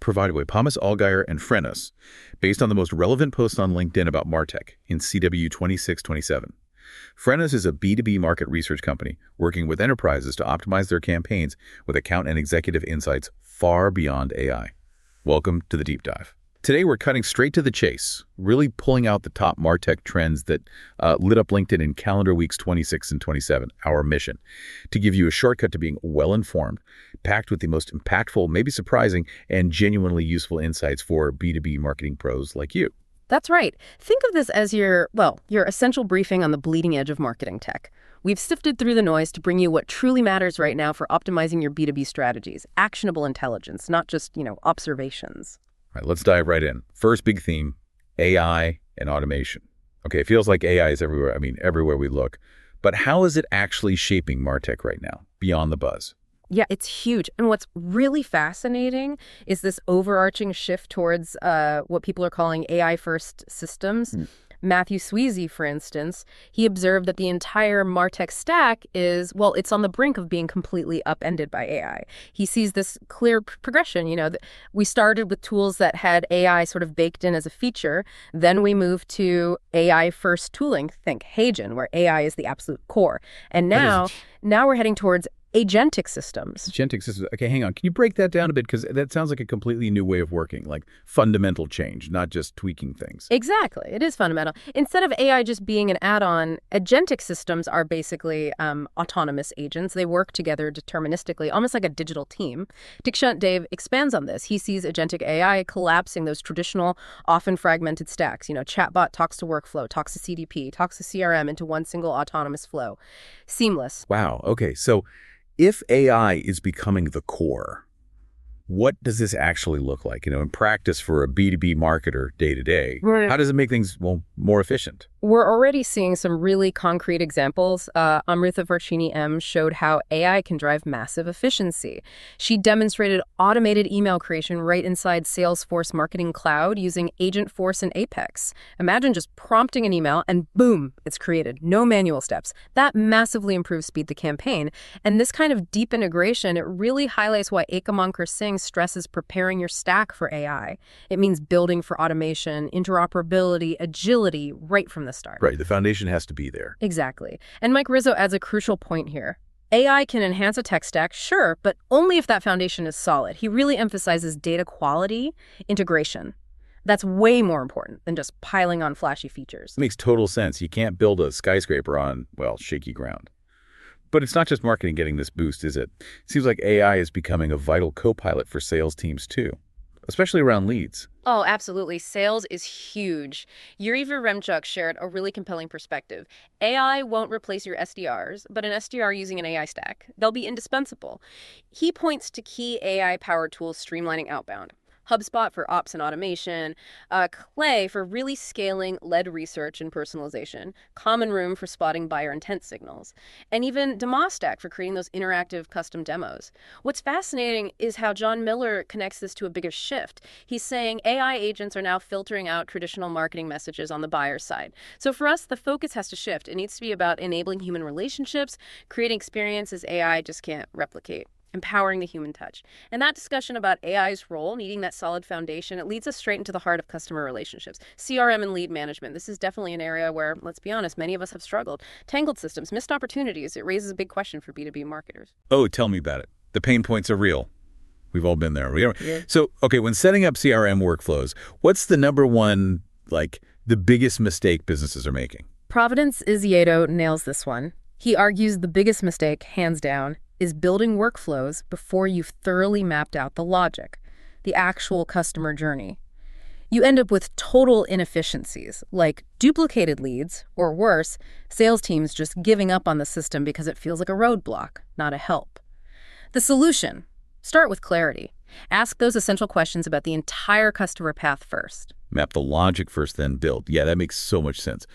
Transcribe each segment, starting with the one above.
provided by Thomas Allgaier and Frenus, based on the most relevant posts on LinkedIn about MarTech in CW 2627. Frenus is a B2B market research company working with enterprises to optimize their campaigns with account and executive insights far beyond AI. Welcome to the Deep Dive. Today, we're cutting straight to the chase, really pulling out the top MarTech trends that lit up LinkedIn in calendar weeks 26 and 27, our mission, to give you a shortcut to being well-informed, packed with the most impactful, maybe surprising, and genuinely useful insights for B2B marketing pros like you. That's right. Think of this as your essential briefing on the bleeding edge of marketing tech. We've sifted through the noise to bring you what truly matters right now for optimizing your B2B strategies, actionable intelligence, not just, observations. All right, let's dive right in. First big theme, AI and automation. Okay, it feels like AI is everywhere. Everywhere we look. But how is it actually shaping MarTech right now, beyond the buzz? Yeah, it's huge. And what's really fascinating is this overarching shift towards what people are calling AI-first systems. Matthew Sweezy, for instance, he observed that the entire MarTech stack is, it's on the brink of being completely upended by AI. He sees this clear progression. We started with tools that had AI sort of baked in as a feature. Then we moved to AI-first tooling, think Hagen, where AI is the absolute core. And now we're heading towards agentic systems. Agentic systems. Okay, hang on. Can you break that down a bit? Because that sounds like a completely new way of working, like fundamental change, not just tweaking things. Exactly. It is fundamental. Instead of AI just being an add-on, agentic systems are basically autonomous agents. They work together deterministically, almost like a digital team. Dikshant Dave expands on this. He sees agentic AI collapsing those traditional, often fragmented stacks. Chatbot talks to workflow, talks to CDP, talks to CRM into one single autonomous flow. Seamless. Wow. Okay. So if AI is becoming the core, what does this actually look like? In practice for a B2B marketer day to day, how does it make things, more efficient? We're already seeing some really concrete examples. Amrita Varchini M. showed how AI can drive massive efficiency. She demonstrated automated email creation right inside Salesforce Marketing Cloud using Agentforce and Apex. Imagine just prompting an email and boom, it's created. No manual steps. That massively improves speed to campaign. And this kind of deep integration, it really highlights why Ekamankar Singh stresses preparing your stack for AI. It means building for automation, interoperability, agility right from the start. Right. The foundation has to be there. Exactly. And Mike Rizzo adds a crucial point here. AI can enhance a tech stack, sure, but only if that foundation is solid. He really emphasizes data quality, integration. That's way more important than just piling on flashy features. It makes total sense. You can't build a skyscraper on, shaky ground. But it's not just marketing getting this boost, is it? It seems like AI is becoming a vital co-pilot for sales teams too, especially around leads. Oh, absolutely. Sales is huge. Yuri Veremchuk shared a really compelling perspective. AI won't replace your SDRs, but an SDR using an AI stack, they'll be indispensable. He points to key AI-powered tools streamlining outbound. HubSpot for ops and automation, Clay for really scaling lead research and personalization, Common Room for spotting buyer intent signals, and even Demostack for creating those interactive custom demos. What's fascinating is how John Miller connects this to a bigger shift. He's saying AI agents are now filtering out traditional marketing messages on the buyer's side. So for us, the focus has to shift. It needs to be about enabling human relationships, creating experiences AI just can't replicate, empowering the human touch. And that discussion about AI's role, needing that solid foundation, it leads us straight into the heart of customer relationships. CRM and lead management. This is definitely an area where, let's be honest, many of us have struggled. Tangled systems, missed opportunities. It raises a big question for B2B marketers. Oh, tell me about it. The pain points are real. We've all been there. Yeah. So, okay, when setting up CRM workflows, what's the number one, the biggest mistake businesses are making? Providence Iziedo nails this one. He argues the biggest mistake, hands down, is building workflows before you've thoroughly mapped out the logic, the actual customer journey. You end up with total inefficiencies, like duplicated leads, or worse, sales teams just giving up on the system because it feels like a roadblock, not a help. The solution: start with clarity. Ask those essential questions about the entire customer path first. Map the logic first, then build. Yeah, that makes so much sense.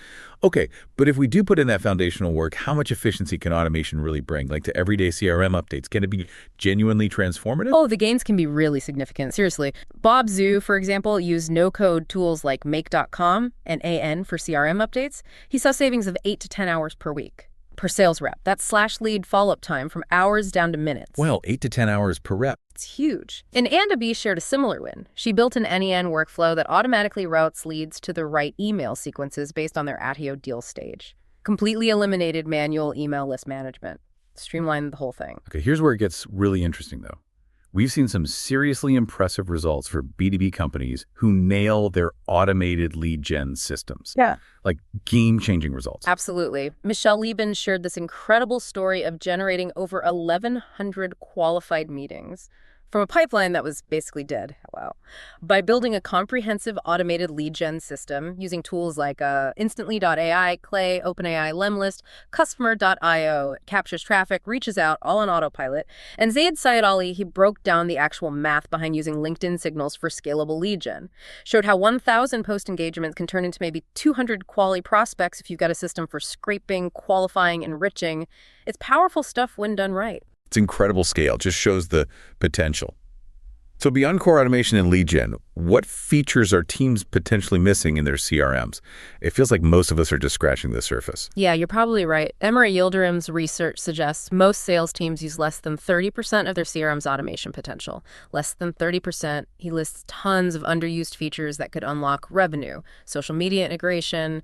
Okay, but if we do put in that foundational work, how much efficiency can automation really bring? To everyday CRM updates, can it be genuinely transformative? Oh, the gains can be really significant. Seriously. Bob Zhu, for example, used no-code tools like Make.com and AN for CRM updates. He saw savings of 8 to 10 hours per week. per sales rep. That's slash lead follow-up time from hours down to minutes. Well, 8 to 10 hours per rep. It's huge. And Anna B shared a similar win. She built an NEN workflow that automatically routes leads to the right email sequences based on their ATIO deal stage. Completely eliminated manual email list management. Streamlined the whole thing. Okay, here's where it gets really interesting, though. We've seen some seriously impressive results for B2B companies who nail their automated lead gen systems. Yeah. Like game-changing results. Absolutely. Michelle Lieben shared this incredible story of generating over 1,100 qualified meetings from a pipeline that was basically dead. Wow. By building a comprehensive automated lead gen system using tools like Instantly.ai, Clay, OpenAI, Lemlist, Customer.io, captures traffic, reaches out, all on autopilot. And Zaid Syed Ali, he broke down the actual math behind using LinkedIn signals for scalable lead gen. Showed how 1,000 post engagements can turn into maybe 200 quality prospects if you've got a system for scraping, qualifying, enriching. It's powerful stuff when done right. It's incredible scale, just shows the potential. So beyond core automation and lead gen, what features are teams potentially missing in their CRMs? It feels like most of us are just scratching the surface. Yeah, you're probably right. Emory Yildirim's research suggests most sales teams use less than 30% of their CRM's automation potential. Less than 30%. He lists tons of underused features that could unlock revenue, social media integration,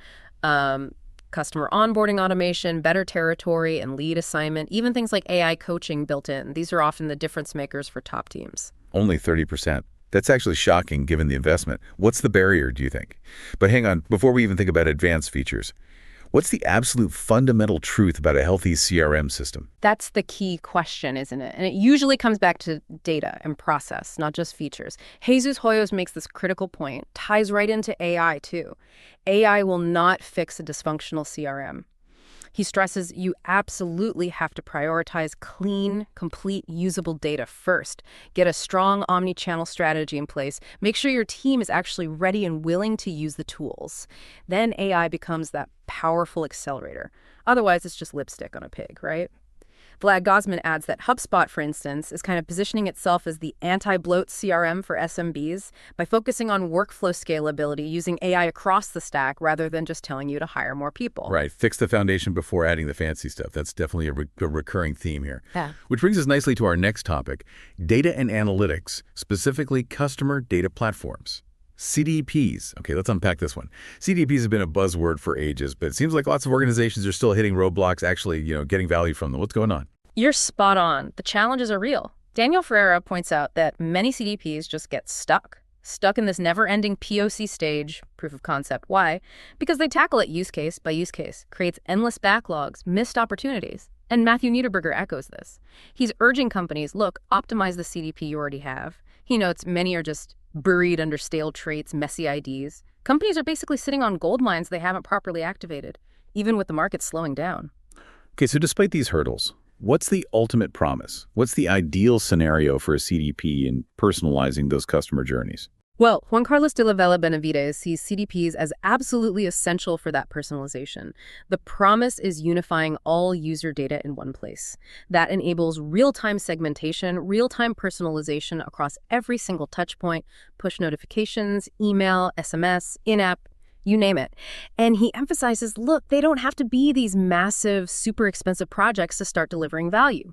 customer onboarding automation, better territory and lead assignment, even things like AI coaching built in. These are often the difference makers for top teams. Only 30%. That's actually shocking given the investment. What's the barrier, do you think? But hang on, before we even think about advanced features, what's the absolute fundamental truth about a healthy CRM system? That's the key question, isn't it? And it usually comes back to data and process, not just features. Jesus Hoyos makes this critical point, ties right into AI too. AI will not fix a dysfunctional CRM. He stresses you absolutely have to prioritize clean, complete, usable data first. Get a strong omni-channel strategy in place. Make sure your team is actually ready and willing to use the tools. Then AI becomes that powerful accelerator. Otherwise, it's just lipstick on a pig, right? Vlad Gosman adds that HubSpot, for instance, is kind of positioning itself as the anti-bloat CRM for SMBs by focusing on workflow scalability using AI across the stack rather than just telling you to hire more people. Right. Fix the foundation before adding the fancy stuff. That's definitely a recurring theme here. Yeah. Which brings us nicely to our next topic, data and analytics, specifically customer data platforms. CDPs. Okay, let's unpack this one. CDPs have been a buzzword for ages, but it seems like lots of organizations are still hitting roadblocks, actually, getting value from them. What's going on? You're spot on. The challenges are real. Daniel Ferreira points out that many CDPs just get stuck in this never-ending POC stage, proof of concept. Why? Because they tackle it use case by use case, creates endless backlogs, missed opportunities. And Matthew Niederberger echoes this. He's urging companies, look, optimize the CDP you already have. He notes many are just buried under stale traits, messy IDs. Companies are basically sitting on gold mines they haven't properly activated, even with the market slowing down. Okay, so despite these hurdles, what's the ultimate promise? What's the ideal scenario for a CDP in personalizing those customer journeys? Well, Juan Carlos de la Vela Benavides sees CDPs as absolutely essential for that personalization. The promise is unifying all user data in one place. That enables real-time segmentation, real-time personalization across every single touchpoint, push notifications, email, SMS, in-app, you name it. And he emphasizes, look, they don't have to be these massive, super expensive projects to start delivering value.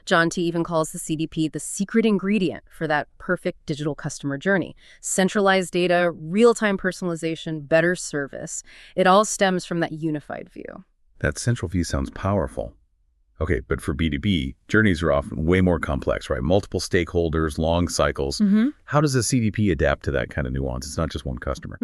John T. even calls the CDP the secret ingredient for that perfect digital customer journey. Centralized data, real-time personalization, better service. It all stems from that unified view. That central view sounds powerful. Okay, but for B2B, journeys are often way more complex, right? Multiple stakeholders, long cycles. How does a CDP adapt to that kind of nuance? It's not just one customer.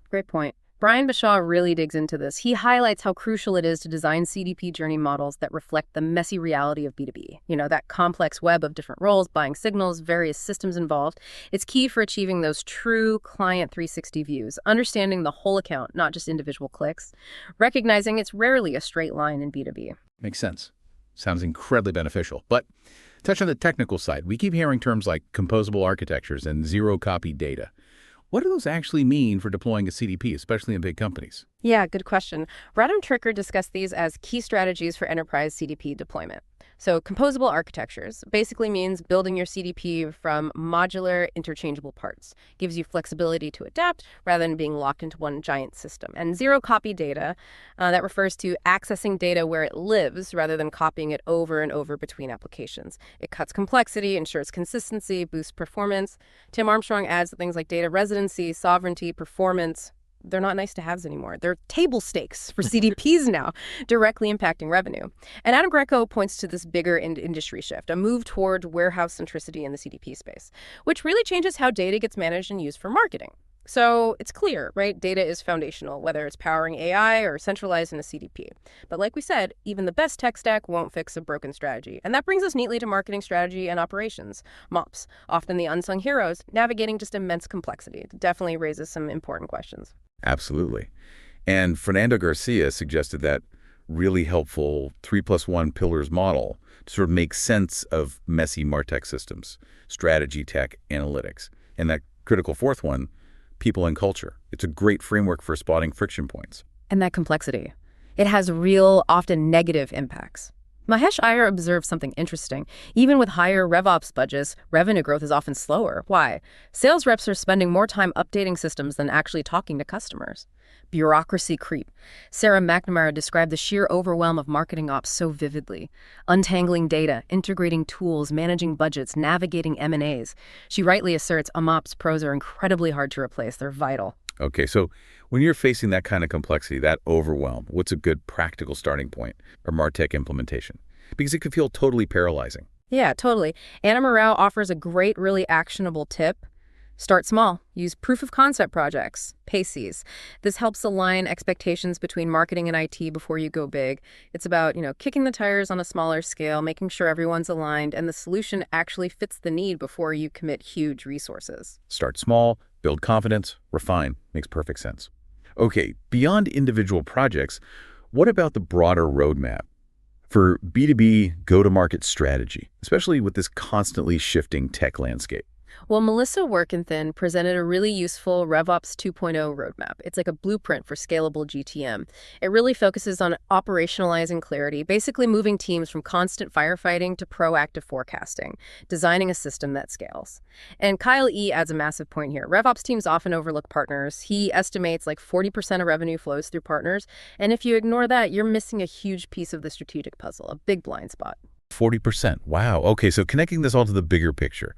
Great point. Brian Bashaw really digs into this. He highlights how crucial it is to design CDP journey models that reflect the messy reality of B2B. That complex web of different roles, buying signals, various systems involved. It's key for achieving those true client 360 views, understanding the whole account, not just individual clicks, recognizing it's rarely a straight line in B2B. Makes sense. Sounds incredibly beneficial. But touch on the technical side. We keep hearing terms like composable architectures and zero-copy data. What do those actually mean for deploying a CDP, especially in big companies? Yeah, good question. Radham Tricker discussed these as key strategies for enterprise CDP deployment. So composable architectures basically means building your CDP from modular, interchangeable parts. Gives you flexibility to adapt rather than being locked into one giant system. And zero-copy data, that refers to accessing data where it lives rather than copying it over and over between applications. It cuts complexity, ensures consistency, boosts performance. Tim Armstrong adds that things like data residency, sovereignty, performance, they're not nice to haves anymore. They're table stakes for CDPs now, directly impacting revenue. And Adam Greco points to this bigger industry shift, a move toward warehouse centricity in the CDP space, which really changes how data gets managed and used for marketing. So it's clear, right? Data is foundational, whether it's powering AI or centralized in a CDP. But like we said, even the best tech stack won't fix a broken strategy. And that brings us neatly to marketing strategy and operations, MOPS, often the unsung heroes, navigating just immense complexity. It definitely raises some important questions. Absolutely. And Fernando Garcia suggested that really helpful 3+1 pillars model to sort of make sense of messy MarTech systems, strategy, tech, analytics. And that critical fourth one, people and culture. It's a great framework for spotting friction points. And that complexity, it has real, often negative impacts. Mahesh Iyer observed something interesting. Even with higher RevOps budgets, revenue growth is often slower. Why? Sales reps are spending more time updating systems than actually talking to customers. Bureaucracy creep. Sarah McNamara described the sheer overwhelm of marketing ops so vividly. Untangling data, integrating tools, managing budgets, navigating M&As. She rightly asserts MOps pros are incredibly hard to replace. They're vital. Okay, so when you're facing that kind of complexity, that overwhelm, what's a good practical starting point or MarTech implementation? Because it can feel totally paralyzing. Yeah, totally. Anna Morau offers a great, really actionable tip. Start small. Use proof of concept projects, PACEs. This helps align expectations between marketing and IT before you go big. It's about, kicking the tires on a smaller scale, making sure everyone's aligned, and the solution actually fits the need before you commit huge resources. Start small, build confidence, refine. Makes perfect sense. Okay, beyond individual projects, what about the broader roadmap for B2B go-to-market strategy, especially with this constantly shifting tech landscape? Well, Melissa Workenthin presented a really useful RevOps 2.0 roadmap. It's like a blueprint for scalable GTM. It really focuses on operationalizing clarity, basically moving teams from constant firefighting to proactive forecasting, designing a system that scales. And Kyle E. adds a massive point here. RevOps teams often overlook partners. He estimates like 40% of revenue flows through partners. And if you ignore that, you're missing a huge piece of the strategic puzzle, a big blind spot. 40%. Wow. Okay, so connecting this all to the bigger picture.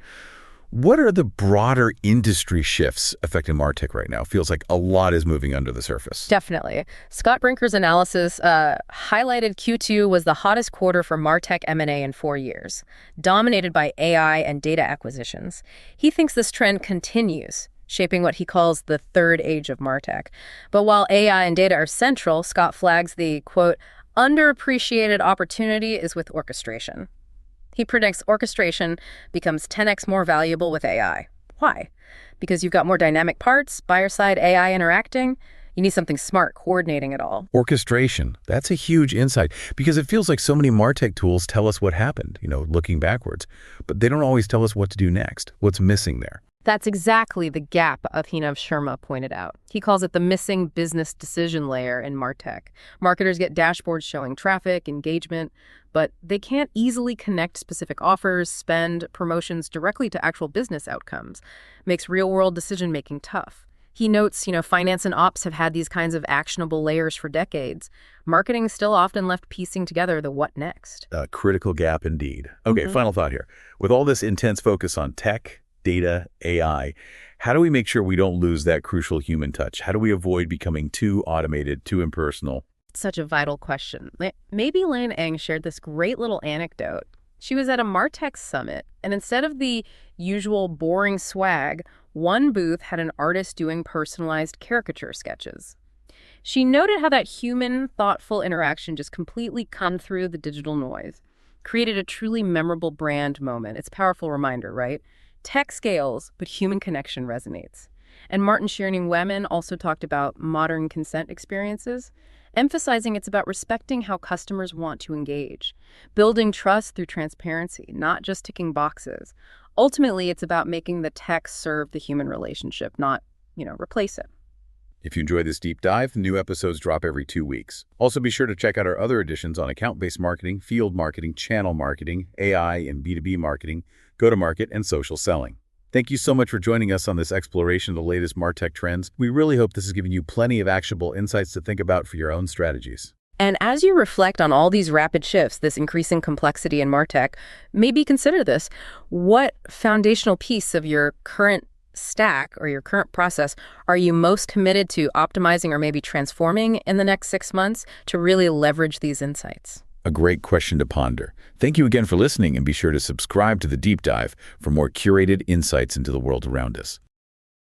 What are the broader industry shifts affecting MarTech right now? Feels like a lot is moving under the surface. Definitely. Scott Brinker's analysis highlighted Q2 was the hottest quarter for MarTech M&A in 4 years, dominated by AI and data acquisitions. He thinks this trend continues, shaping what he calls the third age of MarTech. But while AI and data are central, Scott flags the, quote, underappreciated opportunity is with orchestration. He predicts orchestration becomes 10x more valuable with AI. Why? Because you've got more dynamic parts, buyer-side AI interacting. You need something smart coordinating it all. Orchestration, that's a huge insight because it feels like so many MarTech tools tell us what happened, looking backwards, but they don't always tell us what to do next, what's missing there. That's exactly the gap Abhinav Sharma pointed out. He calls it the missing business decision layer in MarTech. Marketers get dashboards showing traffic, engagement, but they can't easily connect specific offers, spend, promotions directly to actual business outcomes. Makes real-world decision-making tough. He notes, finance and ops have had these kinds of actionable layers for decades. Marketing is still often left piecing together the what next. A critical gap indeed. Okay, Final thought here. With all this intense focus on tech, data, AI, how do we make sure we don't lose that crucial human touch? How do we avoid becoming too automated, too impersonal? Such a vital question. Maybe Lane Eng shared this great little anecdote. She was at a MarTech summit, and instead of the usual boring swag, one booth had an artist doing personalized caricature sketches. She noted how that human, thoughtful interaction just completely cut through the digital noise, created a truly memorable brand moment. It's a powerful reminder, right? Tech scales, but human connection resonates. And Martin Schierning-Wemmen also talked about modern consent experiences, emphasizing it's about respecting how customers want to engage, building trust through transparency, not just ticking boxes. Ultimately, it's about making the tech serve the human relationship, not, replace it. If you enjoy this deep dive, new episodes drop every 2 weeks. Also, be sure to check out our other editions on account-based marketing, field marketing, channel marketing, AI and B2B marketing, go-to-market, and social selling. Thank you so much for joining us on this exploration of the latest MarTech trends. We really hope this has given you plenty of actionable insights to think about for your own strategies. And as you reflect on all these rapid shifts, this increasing complexity in MarTech, maybe consider this. What foundational piece of your current stack or your current process are you most committed to optimizing or maybe transforming in the next 6 months to really leverage these insights? A great question to ponder. Thank you again for listening, and be sure to subscribe to The Deep Dive for more curated insights into the world around us.